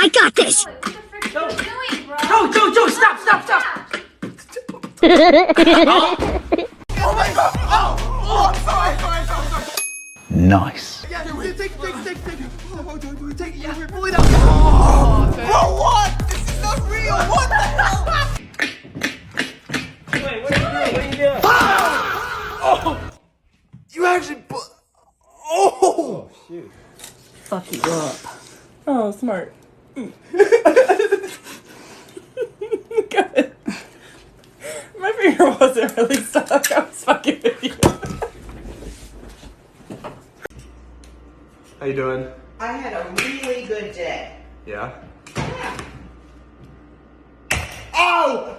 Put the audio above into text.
I got this. What the frick are you doing, bro? Joe, stop! Oh my god! Oh, I'm sorry. Nice. Yeah, take it. Take it, yeah, pull it out. Oh, bro, what? This is not real. What the hell? Wait, what are you doing? Oh! You actually put... Oh! Shoot. Fuck you up. Oh, smart. Good. My finger wasn't really stuck. I was fucking with you. How you doing? I had a really good day. Yeah? Yeah. Ow!